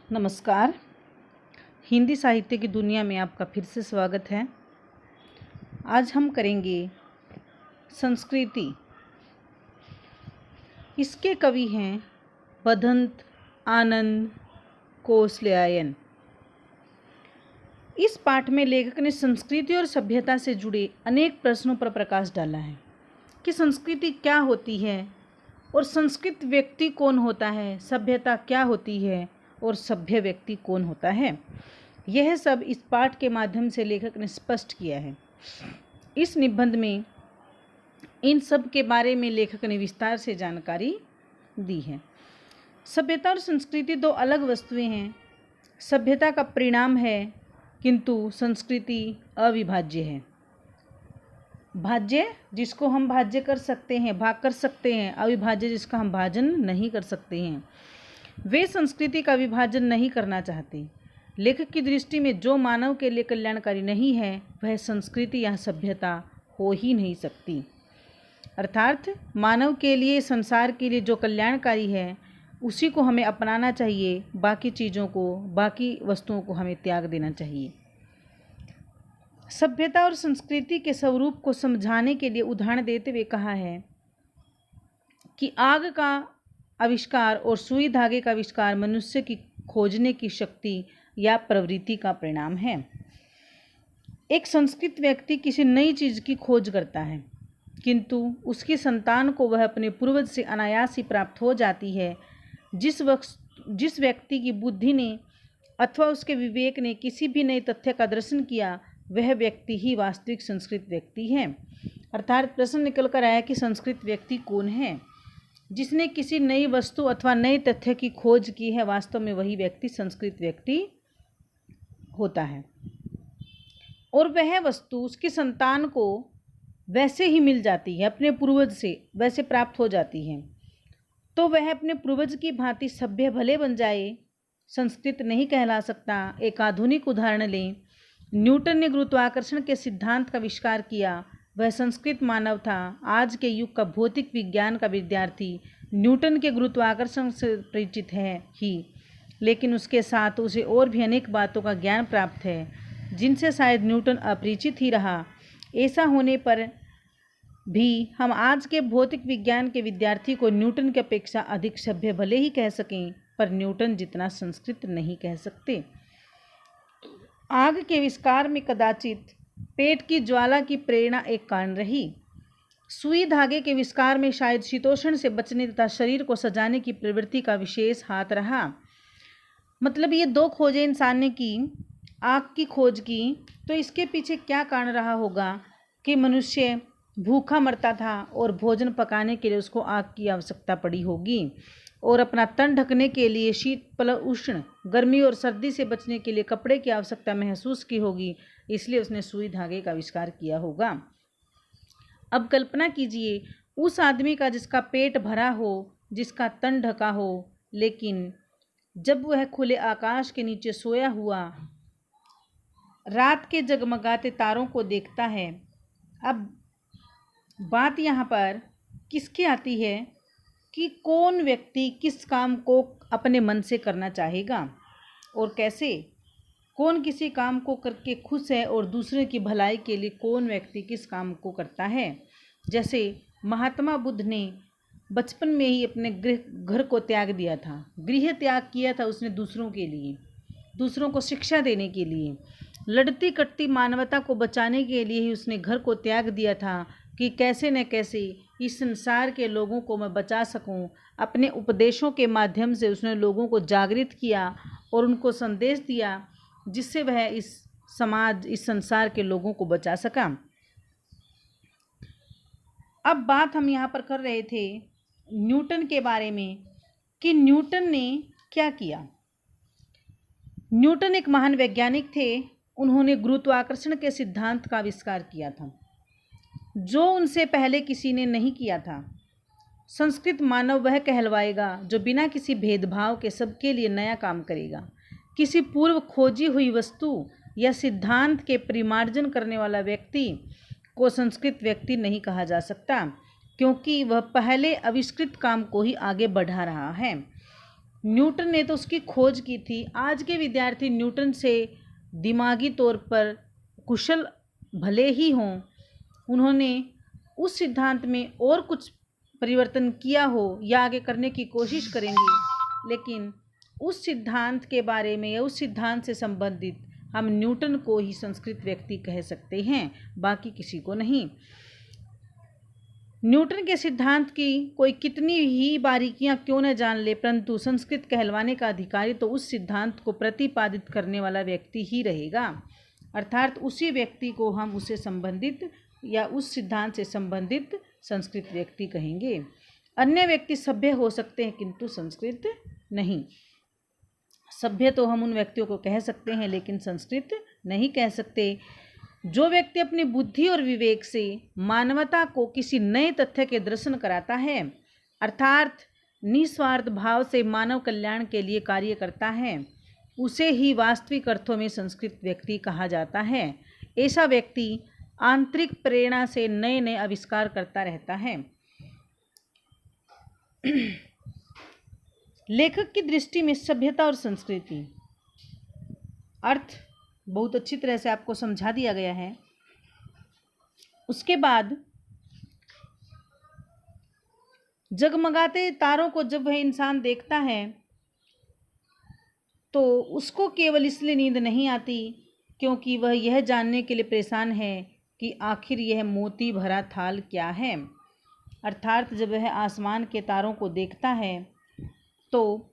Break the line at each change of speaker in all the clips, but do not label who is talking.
नमस्कार। हिंदी साहित्य की दुनिया में आपका फिर से स्वागत है। आज हम करेंगे संस्कृति। इसके कवि हैं बदंत आनंद कोसलायन। इस पाठ में लेखक ने संस्कृति और सभ्यता से जुड़े अनेक प्रश्नों पर प्रकाश डाला है कि संस्कृति क्या होती है और संस्कृत व्यक्ति कौन होता है, सभ्यता क्या होती है और सभ्य व्यक्ति कौन होता है। यह सब इस पाठ के माध्यम से लेखक ने स्पष्ट किया है। इस निबंध में इन सब के बारे में लेखक ने विस्तार से जानकारी दी है। सभ्यता और संस्कृति दो अलग वस्तुएं हैं। सभ्यता का परिणाम है किंतु संस्कृति अविभाज्य है। भाज्य जिसको हम भाज्य कर सकते हैं, भाग कर सकते हैं, अविभाज्य जिसका हम भाजन नहीं कर सकते हैं। वे संस्कृति का विभाजन नहीं करना चाहते। लेखक की दृष्टि में जो मानव के लिए कल्याणकारी नहीं है वह संस्कृति या सभ्यता हो ही नहीं सकती। अर्थात मानव के लिए, संसार के लिए जो कल्याणकारी है उसी को हमें अपनाना चाहिए। बाकी चीज़ों को, बाकी वस्तुओं को हमें त्याग देना चाहिए। सभ्यता और संस्कृति के स्वरूप को समझाने के लिए उदाहरण देते हुए कहा है कि आग का आविष्कार और सुई धागे का आविष्कार मनुष्य की खोजने की शक्ति या प्रवृत्ति का परिणाम है। एक संस्कृत व्यक्ति किसी नई चीज़ की खोज करता है किंतु उसकी संतान को वह अपने पूर्वज से अनायास ही प्राप्त हो जाती है। जिस व्यक्ति की बुद्धि ने अथवा उसके विवेक ने किसी भी नए तथ्य का दर्शन किया वह व्यक्ति ही वास्तविक संस्कृत व्यक्ति है। अर्थात प्रश्न निकल कर आया कि संस्कृत व्यक्ति कौन है। जिसने किसी नई वस्तु अथवा नए तथ्य की खोज की है, वास्तव में वही व्यक्ति संस्कृत व्यक्ति होता है। और वह वस्तु उसकी संतान को वैसे ही मिल जाती है, अपने पूर्वज से वैसे प्राप्त हो जाती है, तो वह अपने पूर्वज की भांति सभ्य भले बन जाए, संस्कृत नहीं कहला सकता। एक आधुनिक उदाहरण लें। न्यूटन ने गुरुत्वाकर्षण के सिद्धांत का आविष्कार किया, वह संस्कृत मानव था। आज के युग का भौतिक विज्ञान का विद्यार्थी न्यूटन के गुरुत्वाकर्षण से परिचित है ही, लेकिन उसके साथ उसे और भी अनेक बातों का ज्ञान प्राप्त है जिनसे शायद न्यूटन अपरिचित ही रहा। ऐसा होने पर भी हम आज के भौतिक विज्ञान के विद्यार्थी को न्यूटन की अपेक्षा अधिक सभ्य भले ही कह सकें, पर न्यूटन जितना संस्कृत नहीं कह सकते। आग के आविष्कार में कदाचित पेट की ज्वाला की प्रेरणा एक कारण रही। सुई धागे के आविष्कार में शायद शीतोष्ण से बचने तथा शरीर को सजाने की प्रवृत्ति का विशेष हाथ रहा। मतलब ये दो खोजें इंसान ने की, आग की खोज की, तो इसके पीछे क्या कारण रहा होगा कि मनुष्य भूखा मरता था और भोजन पकाने के लिए उसको आग की आवश्यकता पड़ी होगी, और अपना तन ढकने के लिए शीतल उष्ण, गर्मी और सर्दी से बचने के लिए कपड़े की आवश्यकता महसूस की होगी, इसलिए उसने सुई धागे का आविष्कार किया होगा। अब कल्पना कीजिए उस आदमी का जिसका पेट भरा हो, जिसका तन ढका हो, लेकिन जब वह खुले आकाश के नीचे सोया हुआ रात के जगमगाते तारों को देखता है। अब बात यहाँ पर किसकी आती है कि कौन व्यक्ति किस काम को अपने मन से करना चाहेगा और कैसे। कौन किसी काम को करके खुश है और दूसरे की भलाई के लिए कौन व्यक्ति किस काम को करता है। जैसे महात्मा बुद्ध ने बचपन में ही अपने घर को त्याग दिया था, गृह त्याग किया था उसने दूसरों के लिए, दूसरों को शिक्षा देने के लिए, लड़ती कटती मानवता को बचाने के लिए ही उसने घर को त्याग दिया था कि कैसे न कैसे इस संसार के लोगों को मैं बचा सकूं। अपने उपदेशों के माध्यम से उसने लोगों को जागृत किया और उनको संदेश दिया जिससे वह इस समाज, इस संसार के लोगों को बचा सका। अब बात हम यहाँ पर कर रहे थे न्यूटन के बारे में कि न्यूटन ने क्या किया। न्यूटन एक महान वैज्ञानिक थे। उन्होंने गुरुत्वाकर्षण के सिद्धांत का आविष्कार किया था जो उनसे पहले किसी ने नहीं किया था। संस्कृत मानव वह कहलवाएगा जो बिना किसी भेदभाव के सबके लिए नया काम करेगा। किसी पूर्व खोजी हुई वस्तु या सिद्धांत के परिमार्जन करने वाला व्यक्ति को संस्कृत व्यक्ति नहीं कहा जा सकता, क्योंकि वह पहले आविष्कृत काम को ही आगे बढ़ा रहा है। न्यूटन ने तो उसकी खोज की थी। आज के विद्यार्थी न्यूटन से दिमागी तौर पर कुशल भले ही हों, उन्होंने उस सिद्धांत में और कुछ परिवर्तन किया हो या आगे करने की कोशिश करेंगे, लेकिन उस सिद्धांत के बारे में या उस सिद्धांत से संबंधित हम न्यूटन को ही संस्कृत व्यक्ति कह सकते हैं, बाकी किसी को नहीं। न्यूटन के सिद्धांत की कोई कितनी ही बारीकियां क्यों न जान ले, परंतु संस्कृत कहलवाने का अधिकारी तो उस सिद्धांत को प्रतिपादित करने वाला व्यक्ति ही रहेगा, अर्थात उसी व्यक्ति को हम उससे संबंधित या उस सिद्धांत से संबंधित संस्कृत व्यक्ति कहेंगे। अन्य व्यक्ति सभ्य हो सकते हैं किंतु संस्कृत नहीं। सभ्य तो हम उन व्यक्तियों को कह सकते हैं लेकिन संस्कृत नहीं कह सकते। जो व्यक्ति अपनी बुद्धि और विवेक से मानवता को किसी नए तथ्य के दर्शन कराता है, अर्थात निस्वार्थ भाव से मानव कल्याण के लिए कार्य करता है, उसे ही वास्तविक अर्थों में संस्कृत व्यक्ति कहा जाता है। ऐसा व्यक्ति आंतरिक प्रेरणा से नए नए आविष्कार करता रहता है। लेखक की दृष्टि में सभ्यता और संस्कृति अर्थ बहुत अच्छी तरह से आपको समझा दिया गया है। उसके बाद जगमगाते तारों को जब वह इंसान देखता है तो उसको केवल इसलिए नींद नहीं आती क्योंकि वह यह जानने के लिए परेशान है कि आखिर यह मोती भरा थाल क्या है। अर्थात जब वह आसमान के तारों को देखता है तो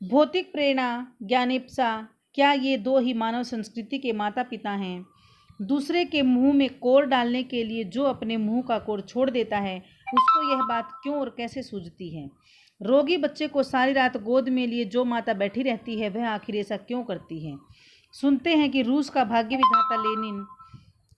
भौतिक प्रेरणा, ज्ञानेप्सा, क्या ये दो ही मानव संस्कृति के माता पिता हैं? दूसरे के मुंह में कोर डालने के लिए जो अपने मुंह का कोर छोड़ देता है, उसको यह बात क्यों और कैसे सूझती है? रोगी बच्चे को सारी रात गोद में लिए जो माता बैठी रहती है, वह आखिर ऐसा क्यों करती है? सुनते हैं कि रूस का भाग्य विधाता लेनिन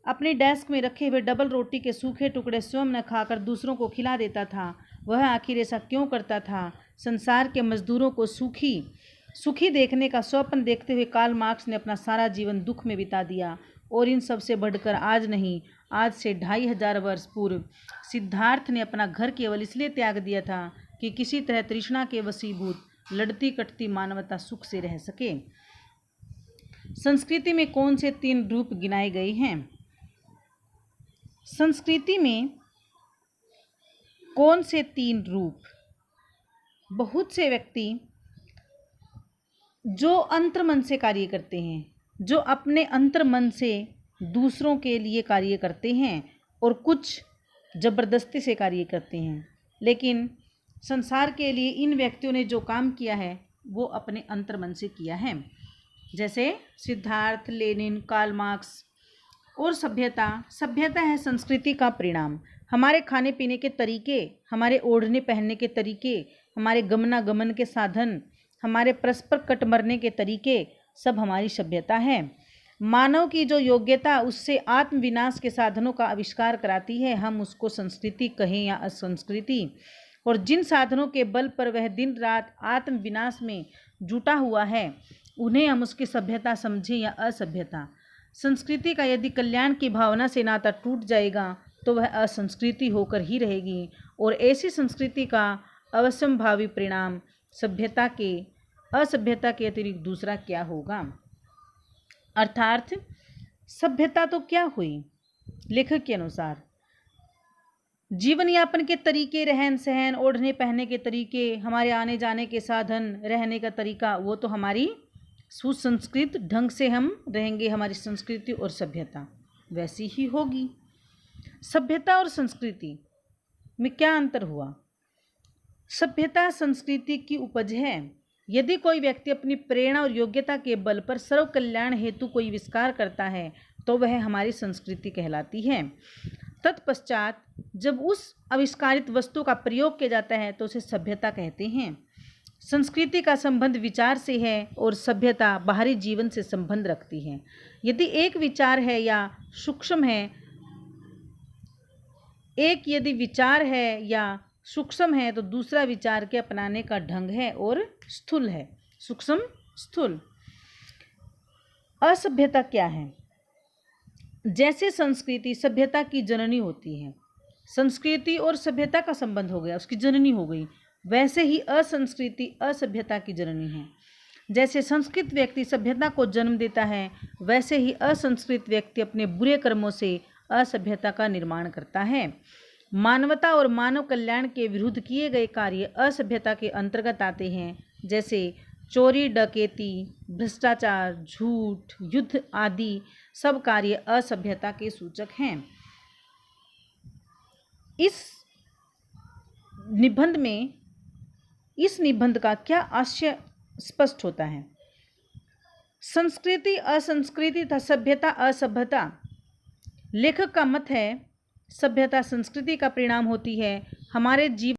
अपने डेस्क में रखे हुए डबल रोटी के सूखे टुकड़े स्वयं न खाकर दूसरों को खिला देता था। वह आखिर ऐसा क्यों करता था? संसार के मजदूरों को सुखी देखने का स्वप्न देखते हुए कार्ल मार्क्स ने अपना सारा जीवन दुख में बिता दिया। और इन सब से बढ़कर आज नहीं, आज से 2500 वर्ष पूर्व सिद्धार्थ ने अपना घर केवल इसलिए त्याग दिया था कि किसी तरह तृष्णा के वशीभूत लड़ती कटती मानवता सुख से रह सके। संस्कृति में कौन से 3 रूप गिनाए गए हैं? संस्कृति में कौन से 3 रूप? बहुत से व्यक्ति जो अंतर्मन से कार्य करते हैं, जो अपने अंतर्मन से दूसरों के लिए कार्य करते हैं, और कुछ जबरदस्ती से कार्य करते हैं। लेकिन संसार के लिए इन व्यक्तियों ने जो काम किया है वो अपने अंतर्मन से किया है, जैसे सिद्धार्थ, लेनिन, कार्ल मार्क्स। और सभ्यता है संस्कृति का परिणाम। हमारे खाने पीने के तरीके, हमारे ओढ़ने पहनने के तरीके, हमारे गमनागमन के साधन, हमारे परस्पर कट मरने के तरीके, सब हमारी सभ्यता है। मानव की जो योग्यता उससे आत्मविनाश के साधनों का आविष्कार कराती है, हम उसको संस्कृति कहें या असंस्कृति। और जिन साधनों के बल पर वह दिन रात आत्मविनाश में जुटा हुआ है, उन्हें हम उसकी सभ्यता समझें या असभ्यता। संस्कृति का यदि कल्याण की भावना से नाता टूट जाएगा तो वह असंस्कृति होकर ही रहेगी। और ऐसी संस्कृति का अवश्यंभावी परिणाम असभ्यता के अतिरिक्त दूसरा क्या होगा? अर्थात सभ्यता तो क्या हुई? लेखक के अनुसार जीवन यापन के तरीके, रहन सहन, ओढ़ने पहनने के तरीके, हमारे आने जाने के साधन, रहने का तरीका, वो तो हमारी सुसंस्कृत ढंग से हम रहेंगे। हमारी संस्कृति और सभ्यता वैसी ही होगी। सभ्यता और संस्कृति में क्या अंतर हुआ? सभ्यता संस्कृति की उपज है। यदि कोई व्यक्ति अपनी प्रेरणा और योग्यता के बल पर सर्व कल्याण हेतु कोई आविष्कार करता है तो वह हमारी संस्कृति कहलाती है। तत्पश्चात जब उस आविष्कारित वस्तु का प्रयोग किया जाता है तो उसे सभ्यता कहते हैं। संस्कृति का संबंध विचार से है और सभ्यता बाहरी जीवन से संबंध रखती है। यदि एक विचार है या सूक्ष्म है, सूक्ष्म है तो दूसरा विचार के अपनाने का ढंग है और स्थूल है। सूक्ष्म, स्थूल। असभ्यता क्या है? जैसे संस्कृति सभ्यता की जननी होती है, संस्कृति और सभ्यता का संबंध हो गया, उसकी जननी हो गई, वैसे ही असंस्कृति असभ्यता की जननी है। जैसे संस्कृत व्यक्ति सभ्यता को जन्म देता है, वैसे ही असंस्कृत व्यक्ति अपने बुरे कर्मों से असभ्यता का निर्माण करता है। मानवता और मानव कल्याण के विरुद्ध किए गए कार्य असभ्यता के अंतर्गत आते हैं, जैसे चोरी, डकैती, भ्रष्टाचार, झूठ, युद्ध आदि सब कार्य असभ्यता के सूचक हैं। इस निबंध का क्या आशय स्पष्ट होता है? संस्कृति असंस्कृति तथा सभ्यता असभ्यता। लेखक का मत है सभ्यता संस्कृति का परिणाम होती है। हमारे जीवन